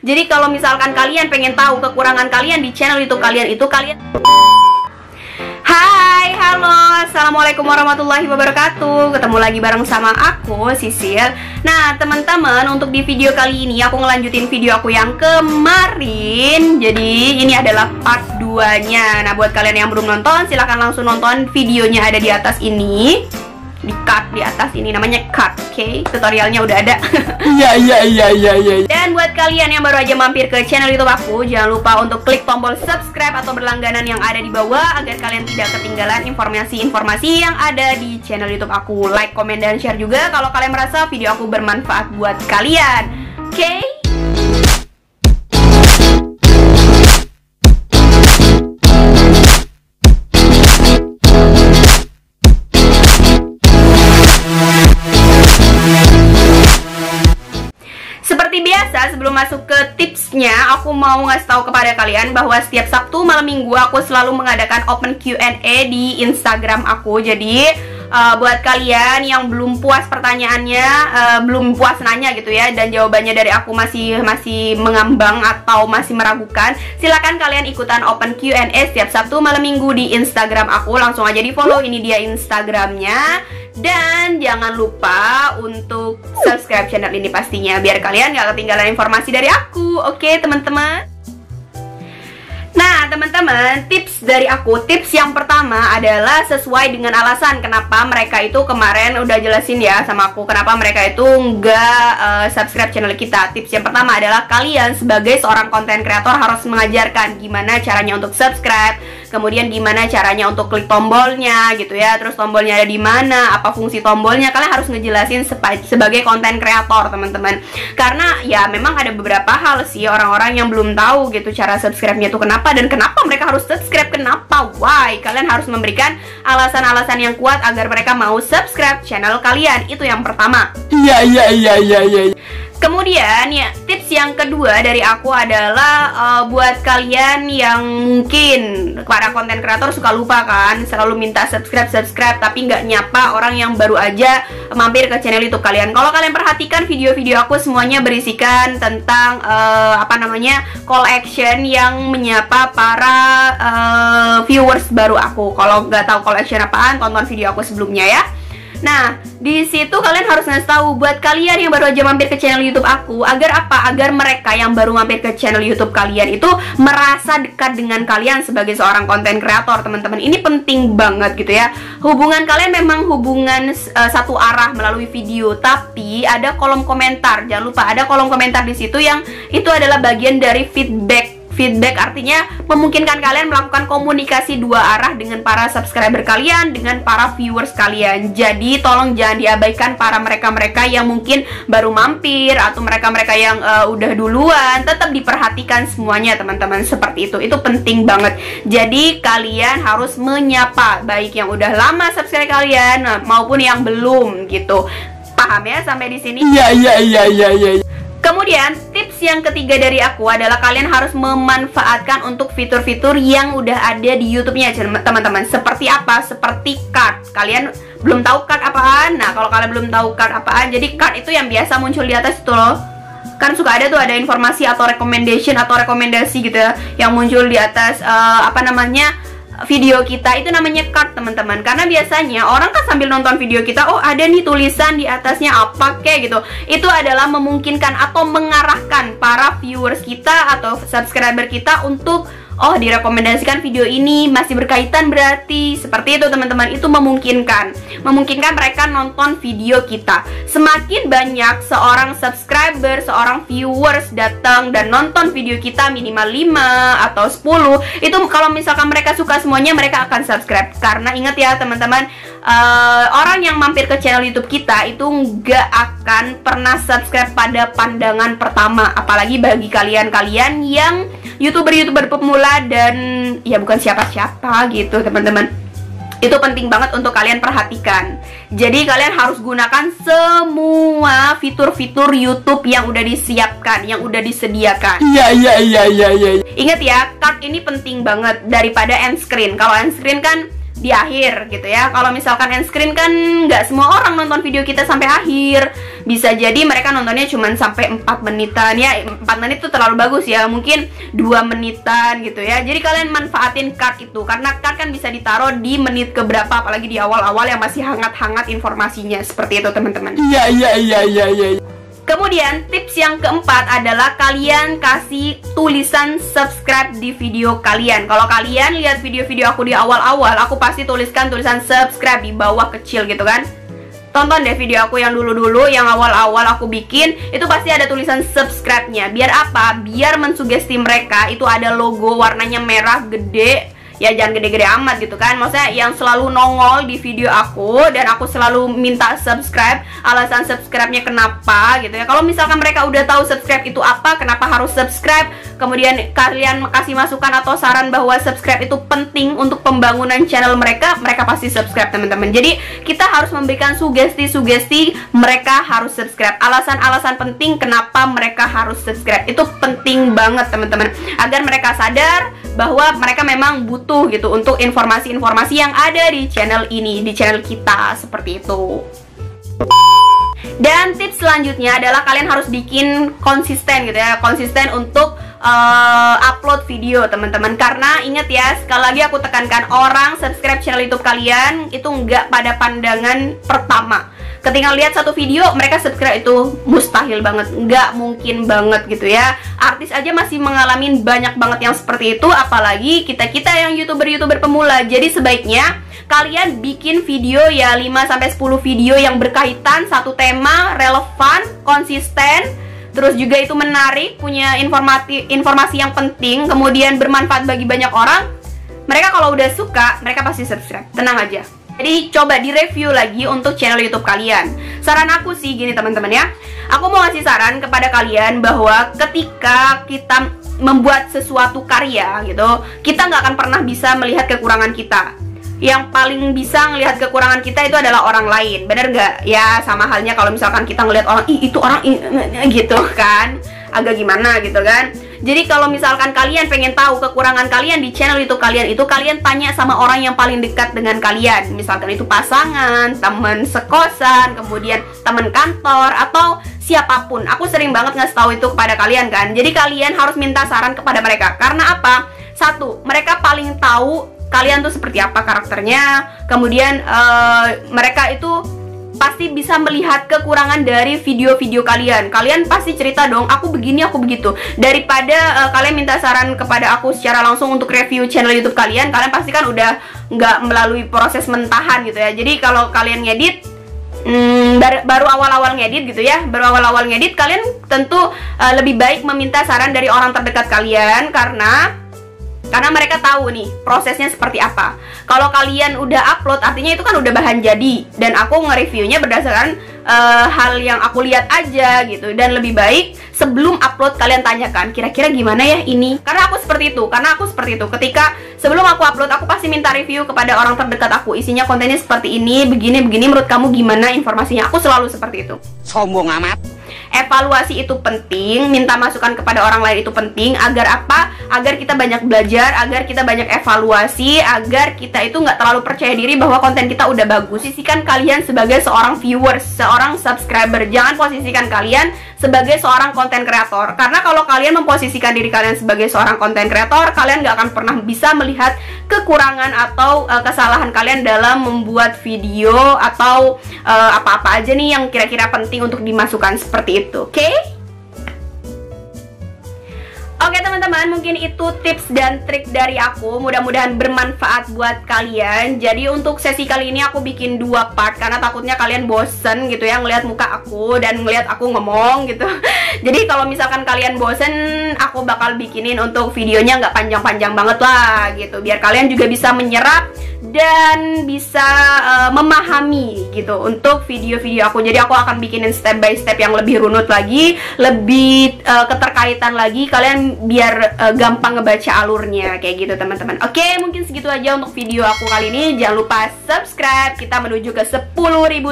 Jadi kalau misalkan kalian pengen tahu kekurangan kalian di channel YouTube kalian itu, Hai, halo, assalamualaikum warahmatullahi wabarakatuh. Ketemu lagi bareng sama aku, Sisil. Nah, teman-teman, untuk di video kali ini aku ngelanjutin video aku yang kemarin. Jadi, ini adalah part 2-nya. Nah, buat kalian yang belum nonton, silahkan langsung nonton videonya, ada di atas ini. Di cut di atas ini, namanya cut, oke? Tutorialnya udah ada. Iya. Dan buat kalian yang baru aja mampir ke channel YouTube aku, jangan lupa untuk klik tombol subscribe atau berlangganan yang ada di bawah agar kalian tidak ketinggalan informasi-informasi yang ada di channel YouTube aku. Like, komen, dan share juga kalau kalian merasa video aku bermanfaat buat kalian, oke? Seperti biasa, sebelum masuk ke tipsnya, aku mau ngasih tahu kepada kalian bahwa setiap Sabtu malam Minggu aku selalu mengadakan open Q&A di Instagram aku. Jadi buat kalian yang belum puas pertanyaannya, belum puas nanya gitu ya, dan jawabannya dari aku masih mengambang atau masih meragukan, silakan kalian ikutan open Q&A setiap Sabtu malam Minggu di Instagram aku. Langsung aja di follow, ini dia Instagramnya. Dan jangan lupa untuk subscribe channel ini pastinya, biar kalian gak ketinggalan informasi dari aku. Oke, teman-teman? Nah, teman-teman, tips dari aku. Tips yang pertama adalah sesuai dengan alasan kenapa mereka itu kemarin udah jelasin ya sama aku, kenapa mereka itu nggak subscribe channel kita. Tips yang pertama adalah kalian sebagai seorang konten kreator harus mengajarkan gimana caranya untuk subscribe, kemudian gimana caranya untuk klik tombolnya gitu ya, terus tombolnya ada di mana, apa fungsi tombolnya. Kalian harus ngejelasin sebagai konten kreator, teman-teman. Karena ya memang ada beberapa hal sih orang-orang yang belum tahu gitu cara subscribe-nya itu kenapa, dan kenapa mereka harus subscribe, kenapa, why. Kalian harus memberikan alasan-alasan yang kuat agar mereka mau subscribe channel kalian. Itu yang pertama. Iya. Kemudian ya, tips yang kedua dari aku adalah buat kalian yang mungkin para konten kreator suka lupa kan, selalu minta subscribe tapi nggak nyapa orang yang baru aja mampir ke channel YouTube kalian. Kalau kalian perhatikan video-video aku semuanya berisikan tentang call action yang menyapa para viewers baru aku. Kalau nggak tahu call action apaan, tonton video aku sebelumnya ya. Nah, di situ kalian harus ngasih tahu buat kalian yang baru aja mampir ke channel YouTube aku, agar apa? Agar mereka yang baru mampir ke channel YouTube kalian itu merasa dekat dengan kalian sebagai seorang konten kreator, teman-teman. Ini penting banget gitu ya. Hubungan kalian memang hubungan satu arah melalui video, tapi ada kolom komentar. Jangan lupa ada kolom komentar di situ yang itu adalah bagian dari feedback. Feedback artinya memungkinkan kalian melakukan komunikasi dua arah dengan para subscriber kalian, dengan para viewers kalian. Jadi tolong jangan diabaikan para mereka-mereka yang mungkin baru mampir atau mereka-mereka yang udah duluan. Tetap diperhatikan semuanya, teman-teman. Seperti itu penting banget. Jadi kalian harus menyapa baik yang udah lama subscribe kalian maupun yang belum gitu. Paham ya sampai di sini? Iya. Kemudian tips yang ketiga dari aku adalah kalian harus memanfaatkan untuk fitur-fitur yang udah ada di YouTube-nya, teman-teman. Seperti apa? Seperti card. Kalian belum tahu card apaan? Nah, kalau kalian belum tahu card apaan, jadi card itu yang biasa muncul di atas itu loh. Kan suka ada tuh, ada informasi atau recommendation atau rekomendasi gitu ya, yang muncul di atas video kita, itu namanya card, teman-teman. Karena biasanya orang kan sambil nonton video kita, oh ada nih tulisan di atasnya apa kayak gitu. Itu adalah memungkinkan atau mengarahkan para viewers kita atau subscriber kita untuk direkomendasikan video ini masih berkaitan, berarti seperti itu, teman-teman. Itu memungkinkan mereka nonton video kita. Semakin banyak seorang subscriber, seorang viewers datang dan nonton video kita minimal 5 atau 10, itu kalau misalkan mereka suka semuanya, mereka akan subscribe. Karena ingat ya, teman-teman, orang yang mampir ke channel YouTube kita itu nggak akan pernah subscribe pada pandangan pertama. Apalagi bagi kalian-kalian yang YouTuber pemula dan ya bukan siapa-siapa gitu, teman-teman. Itu penting banget untuk kalian perhatikan. Jadi kalian harus gunakan semua fitur-fitur YouTube yang udah disiapkan, yang udah disediakan. Iya. Ingat ya, card ini penting banget daripada end screen. Kalau end screen kan di akhir gitu ya. Kalau misalkan end screen kan nggak semua orang nonton video kita sampai akhir. Bisa jadi mereka nontonnya cuma sampai 4 menitan ya. 4 menit itu terlalu bagus ya, mungkin 2 menitan gitu ya. Jadi kalian manfaatin card itu, karena card kan bisa ditaruh di menit keberapa, apalagi di awal-awal yang masih hangat-hangat informasinya. Seperti itu teman-teman. Iya. Kemudian tips yang keempat adalah kalian kasih tulisan subscribe di video kalian. Kalau kalian lihat video-video aku di awal-awal, aku pasti tuliskan tulisan subscribe di bawah kecil gitu kan. Tonton deh video aku yang dulu-dulu, yang awal-awal aku bikin, itu pasti ada tulisan subscribe-nya. Biar apa? Biar mensugesti mereka, itu ada logo warnanya merah gede. Ya jangan gede-gede amat gitu kan. Maksudnya yang selalu nongol di video aku, dan aku selalu minta subscribe. Alasan subscribe-nya kenapa gitu ya. Kalau misalkan mereka udah tahu subscribe itu apa, kenapa harus subscribe, kemudian kalian kasih masukan atau saran bahwa subscribe itu penting untuk pembangunan channel mereka, mereka pasti subscribe teman-teman. Jadi kita harus memberikan sugesti-sugesti mereka harus subscribe. Alasan-alasan penting kenapa mereka harus subscribe itu penting banget teman-teman, agar mereka sadar bahwa mereka memang butuh gitu untuk informasi-informasi yang ada di channel ini, di channel kita, seperti itu. Dan tips selanjutnya adalah kalian harus bikin konsisten gitu ya, konsisten untuk upload video teman-teman. Karena ingat ya, sekali lagi aku tekankan, orang subscribe channel YouTube kalian itu nggak pada pandangan pertama. Ketika lihat satu video, mereka subscribe itu mustahil banget, nggak mungkin banget gitu ya. Artis aja masih mengalami banyak banget yang seperti itu, apalagi kita-kita yang YouTuber-YouTuber pemula. Jadi sebaiknya kalian bikin video ya 5-10 video yang berkaitan, satu tema, relevan, konsisten, terus juga itu menarik, punya informasi yang penting, kemudian bermanfaat bagi banyak orang. Mereka kalau udah suka, mereka pasti subscribe, tenang aja. Jadi coba direview lagi untuk channel YouTube kalian. Saran aku sih gini teman-teman ya, aku mau ngasih saran kepada kalian bahwa ketika kita membuat sesuatu karya gitu, kita nggak akan pernah bisa melihat kekurangan kita. Yang paling bisa ngelihat kekurangan kita itu adalah orang lain, bener nggak? Ya sama halnya kalau misalkan kita ngelihat orang, ih itu orang gitu kan, agak gimana gitu kan. Jadi kalau misalkan kalian pengen tahu kekurangan kalian di channel YouTube kalian itu, kalian tanya sama orang yang paling dekat dengan kalian. Misalkan itu pasangan, teman sekosan, kemudian teman kantor, atau siapapun. Aku sering banget ngasih tahu itu kepada kalian kan. Jadi kalian harus minta saran kepada mereka. Karena apa? Satu, mereka paling tahu kalian tuh seperti apa karakternya. Kemudian mereka itu pasti bisa melihat kekurangan dari video-video kalian. Kalian pasti cerita dong, aku begini, aku begitu. Daripada kalian minta saran kepada aku secara langsung untuk review channel YouTube kalian, kalian pasti kan udah nggak melalui proses mentahan gitu ya. Jadi kalau kalian ngedit, baru awal-awal ngedit gitu ya, baru awal-awal ngedit, kalian tentu lebih baik meminta saran dari orang terdekat kalian, karena mereka tahu nih prosesnya seperti apa. Kalau kalian udah upload, artinya itu kan udah bahan jadi, dan aku nge-reviewnya berdasarkan hal yang aku lihat aja gitu. Dan lebih baik sebelum upload kalian tanyakan, kira-kira gimana ya ini. Karena aku seperti itu, ketika sebelum aku upload, aku pasti minta review kepada orang terdekat aku, isinya kontennya seperti ini, begini, menurut kamu gimana informasinya. Aku selalu seperti itu. Sombong amat. Evaluasi itu penting, minta masukan kepada orang lain itu penting. Agar apa? Agar kita banyak belajar, agar kita banyak evaluasi, agar kita itu nggak terlalu percaya diri bahwa konten kita udah bagus. Posisikan kalian sebagai seorang viewers, seorang subscriber. Jangan posisikan kalian sebagai seorang konten kreator. Karena kalau kalian memposisikan diri kalian sebagai seorang konten kreator, kalian nggak akan pernah bisa melihat kekurangan atau kesalahan kalian dalam membuat video, atau apa-apa aja nih yang kira-kira penting untuk dimasukkan seperti itu, oke? Oke teman-teman, mungkin itu tips dan trik dari aku. Mudah-mudahan bermanfaat buat kalian. Jadi untuk sesi kali ini aku bikin 2 part, karena takutnya kalian bosen gitu ya ngelihat muka aku dan ngelihat aku ngomong gitu. Jadi kalau misalkan kalian bosen, aku bakal bikinin untuk videonya nggak panjang-panjang banget lah gitu, biar kalian juga bisa menyerap dan bisa memahami gitu untuk video-video aku. Jadi aku akan bikinin step by step yang lebih runut lagi, lebih keterkaitan lagi, kalian biar gampang ngebaca alurnya kayak gitu teman-teman. Oke, mungkin segitu aja untuk video aku kali ini. Jangan lupa subscribe, kita menuju ke 10.000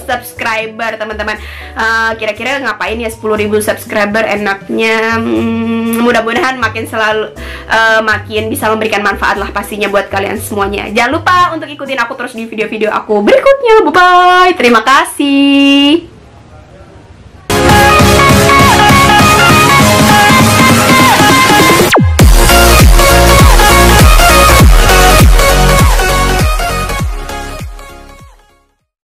subscriber teman-teman. Kira-kira ngapain ya 10.000 subscriber enaknya? mudah-mudahan makin selalu makin bisa memberikan manfaat lah pastinya buat kalian semuanya. Jangan lupa untuk ikutin aku terus di video-video aku berikutnya. Bye bye. Terima kasih.